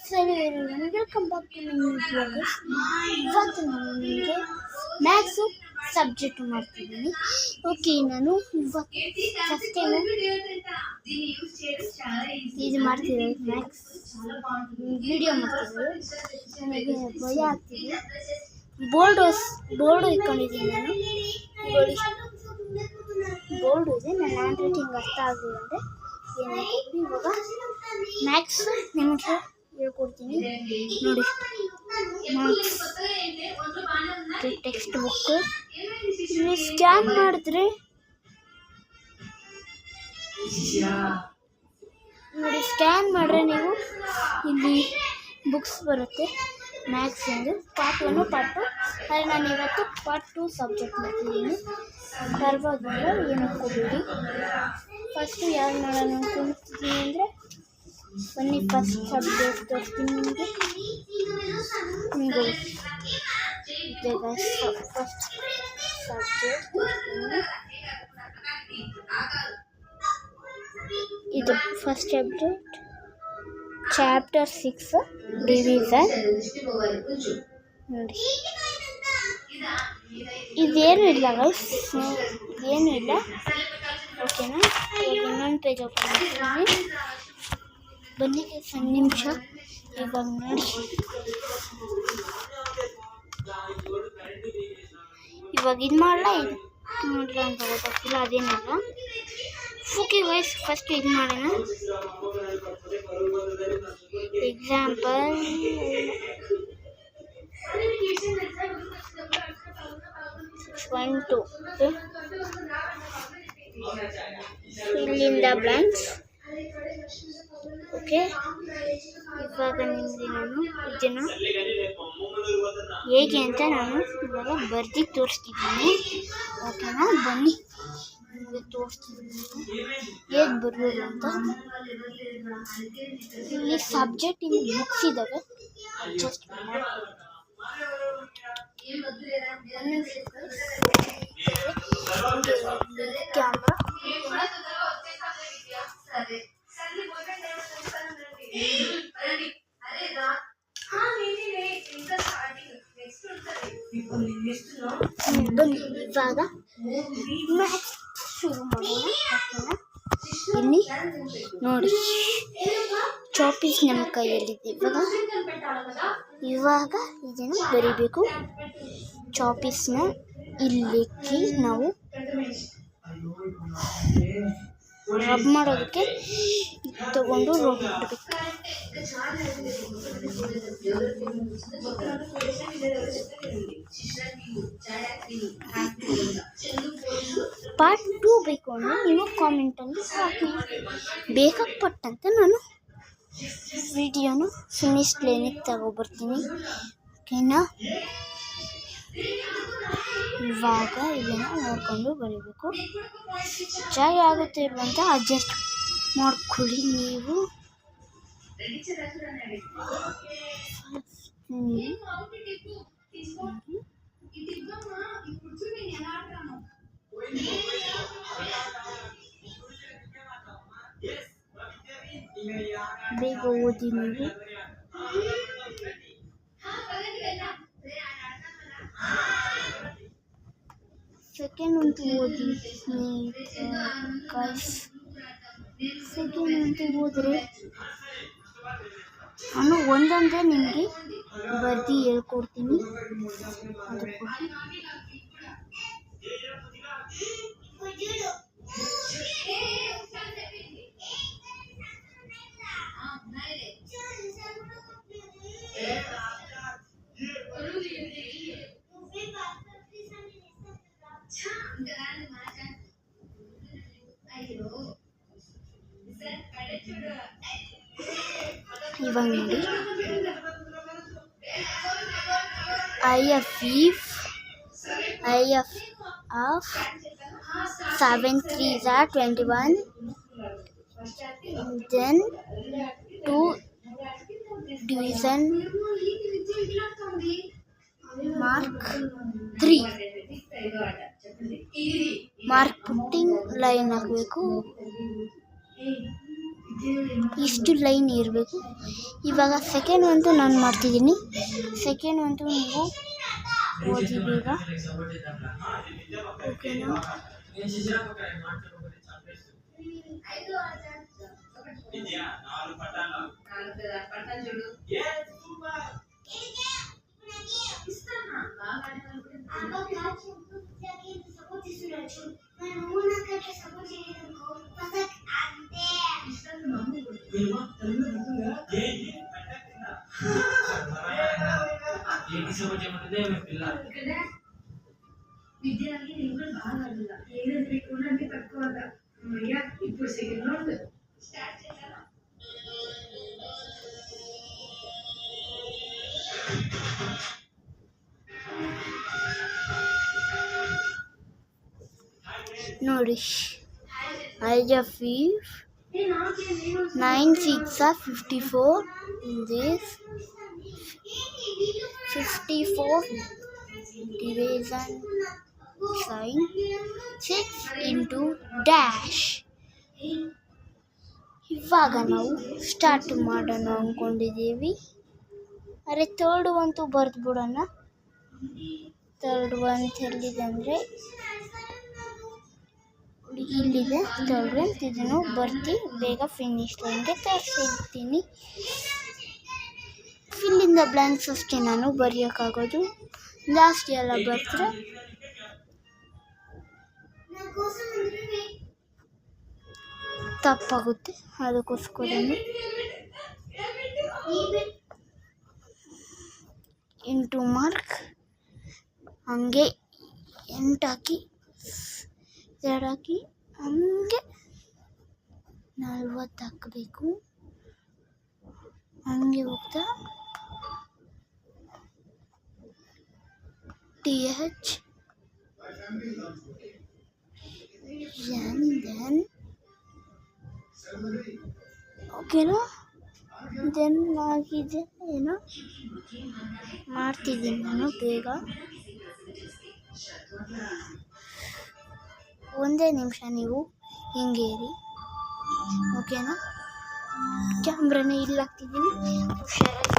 ಸರಿ welcome back to my bloggers. ಇವತ್ತು ನಾನು ನಿಮಗೆ ಮ್ಯಾಥ್ಸು ಸಬ್ಜೆಕ್ಟ್ ಮಾಡ್ತಿದ್ದೀನಿ. ಓಕೆ, ನಾನು ಇವತ್ತು ಫಸ್ಟ್ ಟೈಮು ಇದು ಮಾಡ್ತಿರೋದು, ಮ್ಯಾಥ್ಸ್ ವಿಡಿಯೋ ಮಾಡ್ತಿರೋದು. ನನಗೆ ಭಯ ಆಗ್ತಿದೆ. ಬೋರ್ಡು ಇಟ್ಕೊಂಡಿದ್ದೀನಿ ನಾನು. ಬೋರ್ಡು ಇದೆ, ನನ್ನ ಹ್ಯಾಂಡ್ ರೈಟಿಂಗ್ ಅರ್ಥ ಆಗಲಿಲ್ಲ ಅಂದರೆ ಏನಾಗ್ತದೆ. ಇವಾಗ ಮ್ಯಾಥ್ಸ್ ನಿಮಗೆ ಹೇಳ್ಕೊಡ್ತೀನಿ ನೋಡಿ. ಮ್ಯಾಥ್ಸ್ ಟೆಕ್ಸ್ಟ್ ಬುಕ್ ನೀವು ಸ್ಕ್ಯಾನ್ ಮಾಡಿದ್ರೆ ನೋಡಿ, ಸ್ಕ್ಯಾನ್ ಮಾಡಿದ್ರೆ ನೀವು ಇಲ್ಲಿ ಬುಕ್ಸ್ ಬರುತ್ತೆ. ಮ್ಯಾಥ್ಸ್ ಎಂದು ಪಾರ್ಟ್ 1 ಪಾರ್ಟ್ 2. ಆದರೆ ನಾನು ಇವತ್ತು ಪಾರ್ಟ್ 2 ಸಬ್ಜೆಕ್ಟ್ ಮಾಡ್ತಿದ್ದೀನಿ. ಪರವಾಗಿಲ್ಲ, ಏನಕ್ಕೋಬೇಡಿ. ಫಸ್ಟು ಯಾರು ಮಾಡೋಣ ಅನ್ಕೊಂತೀನಿ ಅಂದರೆ ಬನ್ನಿ, ಫಸ್ಟ್ ಸಬ್ಜೆಕ್ಟ್ ತೋರಿಸ್ತೀನಿ ನಿಮಗೆ. ಫಸ್ಟ್ ಸಬ್ಜೆಕ್ಟ್ ಇದು ಫಸ್ಟ್ ಸಬ್ಜೆಕ್ಟ್ ಚಾಪ್ಟರ್ 6 ಡಿವಿಷನ್ ನೋಡಿ. ಇದೇನು ಇಲ್ಲ ಗೈಸ್, ಏನು ಇಲ್ಲ. ಓಕೆನಾ? ಇನ್ನೊಂದು ಪೇಜ್ ಓಪನ್ ಮಾಡ್ತೀನಿ. ಬನ್ನಿ ಒಂದು ನಿಮಿಷ. ಇವಾಗ ನೋಡಿ, ಇವಾಗ ಇದು ಮಾಡಲ್ಲ, ಇದು ನೋಡ್ರಿ ಅಂತ ಗೊತ್ತಾಗ್ತಿಲ್ಲ, ಅದೇನಿಲ್ಲ. ಓಕೆ ವೈಸ್ ಫಸ್ಟ್ ಇದು ಮಾಡೋಣ. ಎಕ್ಸಾಂಪಲ್ 1 2 ಇಲ್ಲಿಂದ ಬ್ಲಾಂಕ್ಸ್. ಓಕೆ, ಇವಾಗ ನಿಮಗೆ ನಾನು ಇದನ್ನು ಹೇಗೆ ಅಂತ ನಾನು ಇವಾಗ ಬರ್ದು ತೋರಿಸ್ತಿದ್ದೀನಿ. ಓಕೆನಾ? ಬನ್ನಿ ನಿಮಗೆ ತೋರಿಸ್ತಿದ್ದೀನಿ ಹೇಗೆ ಬರೋದು ಅಂತ. ಇಲ್ಲಿ ಸಬ್ಜೆಕ್ಟ್ ಇಲ್ಲಿ ಬುಕ್ಸ್ ಇದ್ದಾವೆ, ಅಡ್ಜಸ್ಟ್ ಕ್ಯಾಮ್ರಾ. ಬನ್ನಿ ಇವಾಗ ಮ್ಯಾಥ್ಸ್ ಶುರು ಮಾಡೋಣ. ಇಲ್ಲಿ ನೋಡಿ, ಚಾಪೀಸ್ ನಮ್ಮ ಕೈಯಲ್ಲಿದೆ. ಇವಾಗ ಇದನ್ನು ಬರಿಬೇಕು. ಚಾಪೀಸ್ನ ಇಲ್ಲಿಕ್ಕಿ ನಾವು ರಬ್ ಮಾಡೋದಕ್ಕೆ ತಗೊಂಡು ರುಬ್ಬಿಡ್ಬೇಕು. ಪಾರ್ಟ್ 2 ಬೇಕು ಅಂದರೆ ನೀವು ಕಾಮೆಂಟಲ್ಲಿ ಹಾಕಿ. ಬೇಕಾಗಪಟ್ಟಂತೆ ನಾನು ವಿಡಿಯೋನ ಫಿನಿಶ್ ಲೈನಿಗೆ ತಗೊಬರ್ತೀನಿ. ಓಕೆನಾ? ಇವಾಗ ಇದನ್ನು ನೋಡಿಕೊಂಡು ಬರೀಬೇಕು. ಚೆನ್ನಾಗಿ ಆಗುತ್ತೆ ಇರುವಂತ ಅಡ್ಜಸ್ಟ್ ಮಾಡ್ಕೊಳ್ಳಿ ನೀವು. ಬೇಗ ಓದಿ ನೀವು. ಸೆಕೆಂಡ್ ಅಂತೂ ಓದಿ ಗೈಸ್. ಸೆಕೆಂಡ್ ಅಂತೂ ಓದಿದ್ರೆ ನಾನು ಒಂದೊಂದೇ ನಿಮಗೆ ಬರ್ದು ಹೇಳ್ಕೊಡ್ತೀನಿ. ಅದಕ್ಕೂ ಇವಾಗ ನೋಡಿ, I of 7 3s are 21. Then 2 division mark 3 mark putting line ಹಾಕಬೇಕು. ಇಷ್ಟು ಲೈನ್ ಇರಬೇಕು. ಇವಾಗ ಸೆಕೆಂಡ್ ಅಂತೂ ನಾನು ಮಾಡ್ತಿದ್ದೀನಿ. ಸೆಕೆಂಡ್ ಅಂತೂ ನೀವು ಓದಿ ಬೇಗ, ಓಕೆನಾ? ನೋಡಿ, 9 6 are 54. This 54 division sign 6 into dash. ಇವಾಗ ನಾವು ಸ್ಟಾರ್ಟ್ ಮಾಡೋಣ ಅಂದ್ಕೊಂಡಿದ್ದೀವಿ. ಅರೆ ಥರ್ಡ್ ಅಂತೂ ಬರೆದು ಬಿಡೋಣ. ಥರ್ಡ್ ಒನ್ ಎಲ್ಲಿದೆ ಅಂದರೆ ಇಲ್ಲಿದೆ ಥರ್ಡ್ ಒನ್. ಇದನ್ನು ಬರ್ತಿ ಬೇಗ ಫಿನಿಶ್ ಲೈನ್ಗೆ ತರಿಸಿರ್ತೀನಿ. ಫಿಲ್ ಇನ್ ದ ಬ್ಲ್ಯಾಂಕ್ಸ್ ಅಷ್ಟೇ ನಾನು ಬರೆಯೋಕ್ಕಾಗೋದು, ಜಾಸ್ತಿ ಎಲ್ಲ ಬರೆದ್ರೆ ತಪ್ಪಾಗುತ್ತೆ. ಅದಕ್ಕೋಸ್ಕರ ಇಂಟು ಮಾರ್ಕ್ ಹಂಗೆ 8 ಹಾಕಿ 2 ಹಾಕಿ ಹಂಗೆ 40 ಹಾಕಬೇಕು. ಹಂಗೆ ಹೋಗ್ತಾ TH ದೆನ್ ಓಕೆನಾ? ದೆನ್ ಆಗಿದೆ ಏನೋ ಮಾಡ್ತಿದ್ದೀನಿ ನಾನು ಬೇಗ. ಒಂದೇ ನಿಮಿಷ ನೀವು ಹಿಂಗೆ ಇರಿ, ಓಕೆನಾ? ಕ್ಯಾಮ್ರಾನ ಇಲ್ಲಿ ಹಾಕ್ತಿದ್ದೀನಿ, ಹುಷಾರಾಗಿ.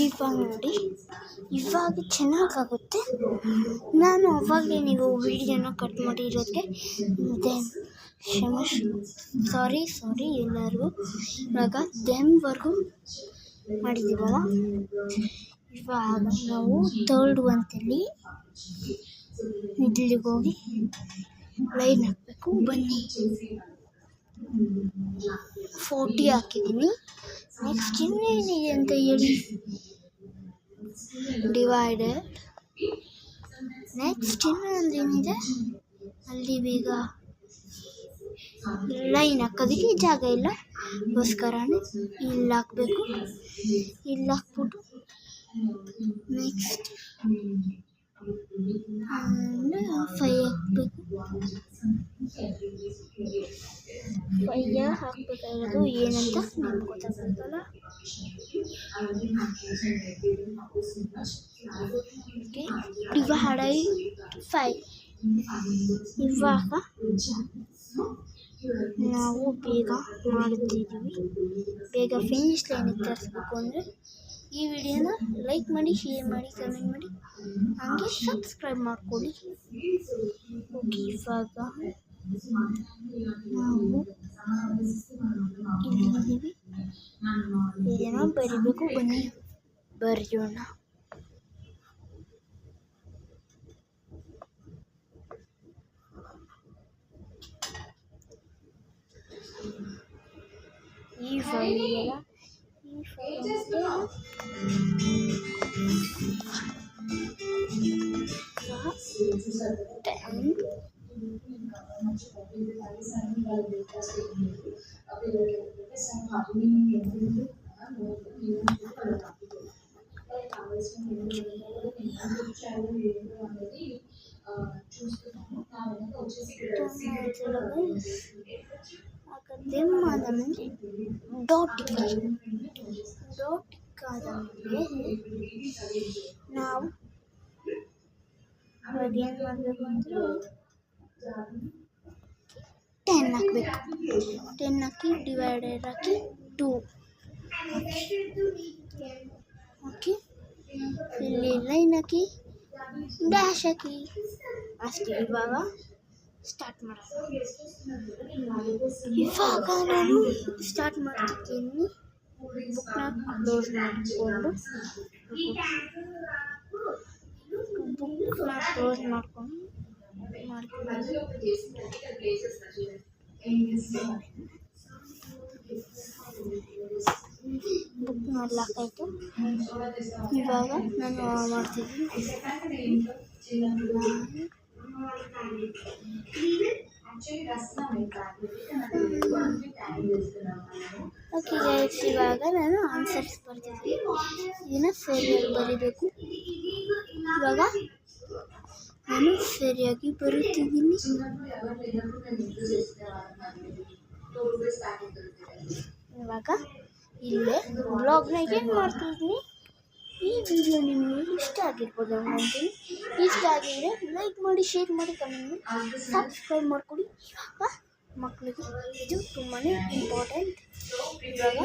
ಇವಾಗ ನೋಡಿ, ಇವಾಗ ಚೆನ್ನಾಗಾಗುತ್ತೆ. ನಾನು ಅವಾಗಲೇ ನೀವು ವಿಡಿಯೋನ ಕಟ್ ಮಾಡಿರೋದಕ್ಕೆ ದೆನ್ ಸಾರಿ ಎಲ್ಲರಿಗೂ. ಇವಾಗ ದೆನ್ವರೆಗೂ ಮಾಡಿದ್ದೀವಲ್ಲ, ಇವಾಗ ನಾವು ಥರ್ಡ್ ಒಂತಲ್ಲಿ ಇಲ್ಲಿಗೆ ಹೋಗಿ ಲೈನ್ ಹಾಕಬೇಕು. ಬನ್ನಿ, 40 ಹಾಕಿದ್ದೀನಿ. ನೆಕ್ಸ್ಟ್ ಇನ್ನೇನಿದೆ ಅಂತ ಹೇಳಿ, ಡಿವೈಡೆಡ್. ನೆಕ್ಸ್ಟ್ ಇನ್ನೊಂದೇನಿದೆ ಅಲ್ಲಿ ಬೇಗ ಲೈನ್ ಹಾಕೋದಕ್ಕೆ ಜಾಗ ಇಲ್ಲ, ಗೋಸ್ಕರನೇ ಇಲ್ಲಿ ಹಾಕಬೇಕು. ಇಲ್ಲಿ ಹಾಕ್ಬಿಟ್ಟು ನೆಕ್ಸ್ಟ್ 5 ಹಾಕಬೇಕು. 5 ಹಾಕಬೇಕಾಗಿರೋದು ಏನಂತ ನಮ್ಗೆ ಗೊತ್ತಾಗಬೇಕಲ್ಲ. ಡಿವೈಡೆಡ್ 5. ಇವಾಗ ನಾವು ಬೇಗ ಮಾಡ್ತಿದ್ದೀವಿ. ಬೇಗ ಫಿನಿಶ್ ಲೈನಿಗೆ ತರಿಸ್ಬೇಕು ಅಂದರೆ ಈ ವಿಡಿಯೋನ ಲೈಕ್ ಮಾಡಿ, ಶೇರ್ ಮಾಡಿ, ಕಮೆಂಟ್ ಮಾಡಿ, ಹಾಗೆ ಸಬ್ಸ್ಕ್ರೈಬ್ ಮಾಡ್ಕೊಳ್ಳಿ. ಓಕೆ, ಇವಾಗ ನಾವು ಇಲ್ಲಿದ್ದೀವಿ. ಏನೋ ಬರಿಬೇಕು, ಬನ್ನಿ ಬರೆಯೋಣ. ಈ ಫೈಲ್ ಆದಮೇಲೆ ಡಾಟ್ ಆದಮೇಲೆ ನಾವು ಏನು ಮಾಡಬೇಕು ಅಂದರೆ 10 ಹಾಕಬೇಕು. 10 ಹಾಕಿ ಡಿವೈಡೆಡ್ ಹಾಕಿ 2 ಓಕೆ. ಇಲ್ಲಿ ಲೈನ್ ಹಾಕಿ ಡ್ಯಾಶ್ ಹಾಕಿ ಅಷ್ಟೇ. ಇವಾಗ ಸ್ಟಾರ್ಟ್ ಮಾಡೋದು. ಇವಾಗ ನಾನು ಸ್ಟಾರ್ಟ್ ಮಾಡ್ತಿದ್ದೀನಿ. ಬುಕ್ನ ಕ್ಲೋಸ್ ಮಾಡಿಕೊಂಡು ಬುಕ್ ಮಾಡ್ಲಾಕಾಯ್ತು. ಇವಾಗ ನಾನು ಮಾಡ್ತಿದ್ದೀನಿ. ಓಕೆ ಗೈಸ್, ಇವಾಗ ನಾನು ಆನ್ಸರ್ಸ್ ಬರ್ತಿದ್ದೀನಿ. ಇದನ್ನು ಸರಿಯಾಗಿ ಬರೀಬೇಕು. ಇವಾಗ ನಾನು ಸರಿಯಾಗಿ ಬರುತ್ತಿದ್ದೀನಿ. ಇವಾಗ ಇಲ್ಲೇ ಬ್ಲಾಗ್ನ ಏನು ಮಾಡ್ತಿದ್ದೀನಿ. ಈ ವಿಡಿಯೋ ನಿಮಗೆ ಇಷ್ಟ ಆಗಿರ್ಬೋದು ಅಂತೀನಿ. ಇಷ್ಟ ಆಗಿದ್ರೆ ಲೈಕ್ ಮಾಡಿ, ಶೇರ್ ಮಾಡಿ, ಕಮೆಂಟ್ ಮಾಡಿ, ಸಬ್ಸ್ಕ್ರೈಬ್ ಮಾಡಿಕೊಡಿ. ಇವಾಗ ಮಕ್ಕಳಿಗೆ ಇದು ತುಂಬಾ ಇಂಪಾರ್ಟೆಂಟ್. ಇವಾಗ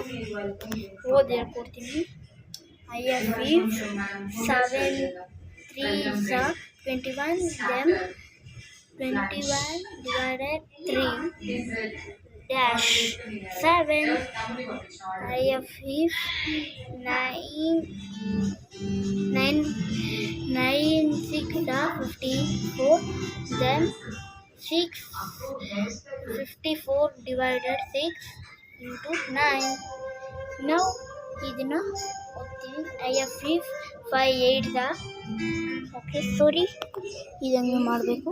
ಓದಿ ಹೇಳ್ಕೊಡ್ತೀನಿ. IFE 7 3 21, then 21 divided 3 dash 7. IFE 9 6 54, then 54 divided 6 into 9. Now ಇದನ್ನು ಓದ್ತೀವಿ. IFE 5 8 ಓಕೆ ಸಾರಿ, ಇದನ್ನು ಮಾಡಬೇಕು.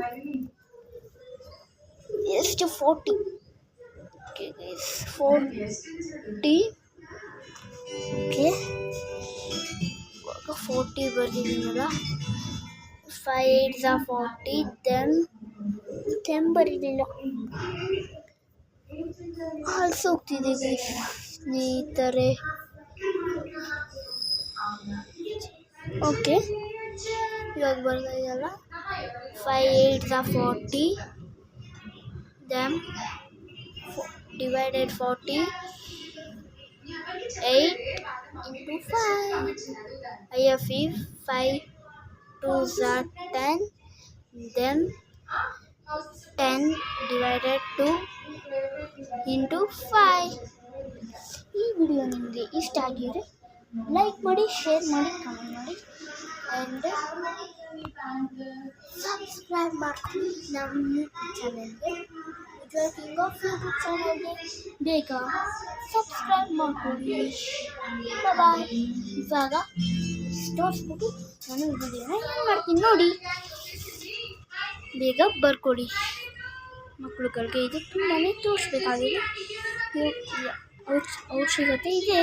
ಎಷ್ಟು 40. Okay guys, 40. ಓಕೆ, ಇವಾಗ 40 ಬರ್ದಿದ್ದೀನಲ್ಲ. 5 8 40, ದೆನ್ 10 ಬರೀಲಿಲ್ಲ. ಹೋಗ್ತಿದೆ ಗೈಸ್ ಸ್ನೇಹಿತರೆ. ಓಕೆ, ಇವಾಗ ಬರ್ತಾ ಇದೆಯಲ್ಲ. 5 8 40, then divided 40, 8 into 5. IFE 5 2 10, then 10 divided 2 into 5. ಈ ವಿಡಿಯೋ ನಿಮಗೆ ಇಷ್ಟ ಆಗಿದ್ರೆ ಲೈಕ್ ಮಾಡಿ, ಶೇರ್ ಮಾಡಿ, ಕಮೆಂಟ್ ಮಾಡಿ, ಆ್ಯಂಡ್ ಸಬ್ಸ್ಕ್ರೈಬ್ ಮಾಡ್ಕೊಳ್ಳಿ ನಮ್ಮ ಚಾನಲ್ಗೆ. ಕಿಂಗ್ ಆಫ್ ಯೂಟ್ಯೂಬ್ ಚಾನಲ್ಗೆ ಬೇಗ ಸಬ್ಸ್ಕ್ರೈಬ್ ಮಾಡ್ಕೊಳ್ಳಿ. ಬಾಯ್. ಇವಾಗ ತೋರಿಸ್ಬಿಟ್ಟು ನಾನು ವಿಡಿಯೋನ ಏನು ಮಾಡ್ತೀನಿ ನೋಡಿ. ಬೇಗ ಬರ್ಕೊಡಿ ಮಕ್ಕಳುಗಳಿಗೆ. ಇದು ತುಂಬಾ ತೋರಿಸ್ಬೇಕಾಗಿದೆ. ಅವಶ್ಯಕತೆ ಇದೆ.